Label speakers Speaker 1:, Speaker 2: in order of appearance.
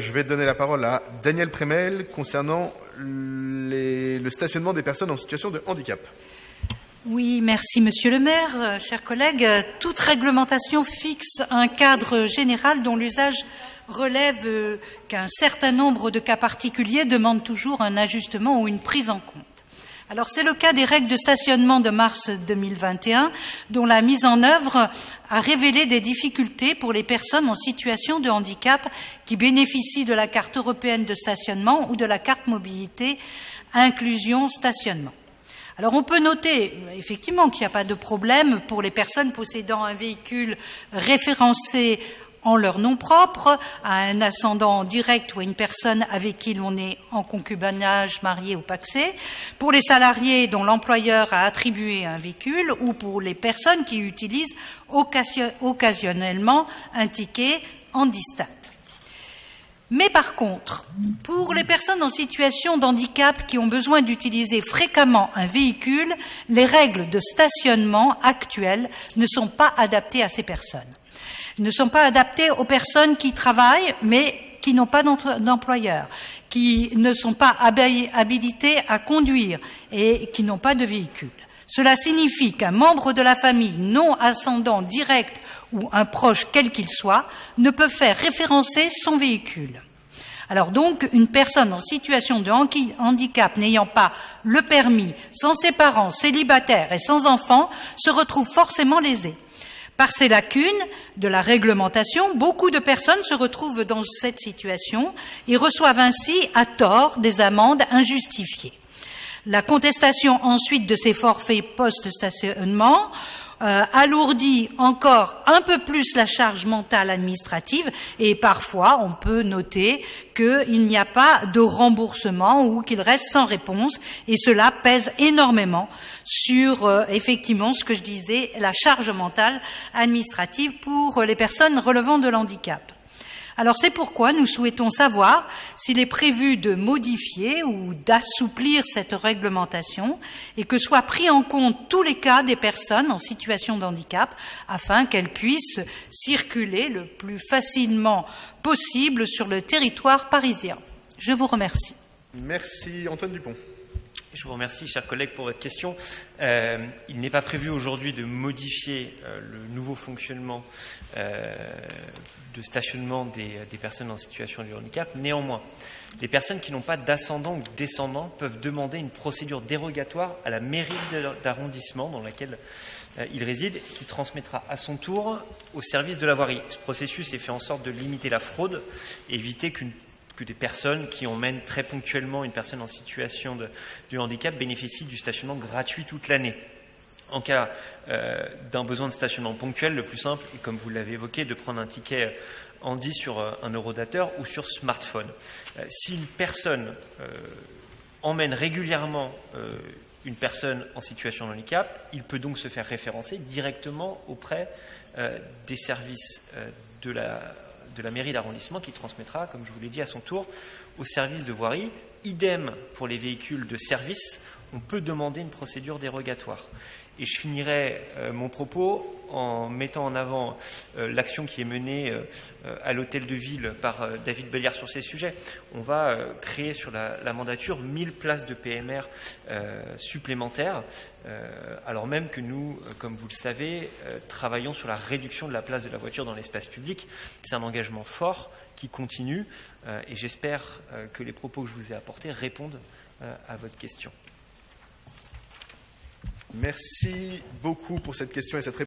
Speaker 1: je vais donner la parole à Daniel Prémel concernant le stationnement des personnes en situation de handicap.
Speaker 2: Oui, merci Monsieur le maire. Chers collègues, toute réglementation fixe un cadre général dont l'usage relève qu'un certain nombre de cas particuliers demandent toujours un ajustement ou une prise en compte. Alors c'est le cas des règles de stationnement de mars 2021 dont la mise en œuvre a révélé des difficultés pour les personnes en situation de handicap qui bénéficient de la carte européenne de stationnement ou de la carte mobilité inclusion stationnement. Alors on peut noter effectivement qu'il n'y a pas de problème pour les personnes possédant un véhicule référencé en leur nom propre, à un ascendant direct ou à une personne avec qui l'on est en concubinage, marié ou pacsé, pour les salariés dont l'employeur a attribué un véhicule ou pour les personnes qui utilisent occasionnellement un ticket en distinct. Mais par contre, pour les personnes en situation de handicap qui ont besoin d'utiliser fréquemment un véhicule, les règles de stationnement actuelles ne sont pas adaptées à ces personnes. Ne sont pas adaptées aux personnes qui travaillent mais qui n'ont pas d'employeur, qui ne sont pas habilitées à conduire et qui n'ont pas de véhicule. Cela signifie qu'un membre de la famille non ascendant direct ou un proche quel qu'il soit ne peut faire référencer son véhicule. Alors donc, une personne en situation de handicap n'ayant pas le permis, sans ses parents, célibataire et sans enfant, se retrouve forcément lésée. Par ces lacunes de la réglementation, beaucoup de personnes se retrouvent dans cette situation et reçoivent ainsi à tort des amendes injustifiées. La contestation ensuite de ces forfaits post-stationnement alourdit encore un peu plus la charge mentale administrative et parfois on peut noter qu'il n'y a pas de remboursement ou qu'il reste sans réponse et cela pèse énormément sur effectivement ce que je disais, la charge mentale administrative pour les personnes relevant de l'handicap. Alors c'est pourquoi nous souhaitons savoir s'il est prévu de modifier ou d'assouplir cette réglementation et que soient pris en compte tous les cas des personnes en situation de handicap afin qu'elles puissent circuler le plus facilement possible sur le territoire parisien. Je vous remercie.
Speaker 1: Merci Antoine Dupont.
Speaker 3: Je vous remercie, chers collègues, pour votre question. Il n'est pas prévu aujourd'hui de modifier le nouveau fonctionnement de stationnement des personnes en situation de handicap. Néanmoins, les personnes qui n'ont pas d'ascendant ou descendant peuvent demander une procédure dérogatoire à la mairie d'arrondissement dans laquelle il réside, qui transmettra à son tour au service de la voirie. Ce processus est fait en sorte de limiter la fraude et éviter que des personnes qui emmènent très ponctuellement une personne en situation de handicap bénéficient du stationnement gratuit toute l'année. En cas d'un besoin de stationnement ponctuel, le plus simple est, comme vous l'avez évoqué, de prendre un ticket handi sur un eurodateur ou sur smartphone. Si une personne emmène régulièrement une personne en situation de handicap, il peut donc se faire référencer directement auprès des services de la mairie d'arrondissement qui transmettra, comme je vous l'ai dit, à son tour au service de voirie. Idem pour les véhicules de service, on peut demander une procédure dérogatoire. Et je finirai mon propos en mettant en avant l'action qui est menée à l'hôtel de ville par David Bellière sur ces sujets. On va créer sur la mandature 1000 places de PMR supplémentaires, alors même que nous, comme vous le savez, travaillons sur la réduction de la place de la voiture dans l'espace public. C'est un engagement fort qui continue et j'espère que les propos que je vous ai apportés répondent à votre question.
Speaker 1: Merci beaucoup pour cette question et cette réponse.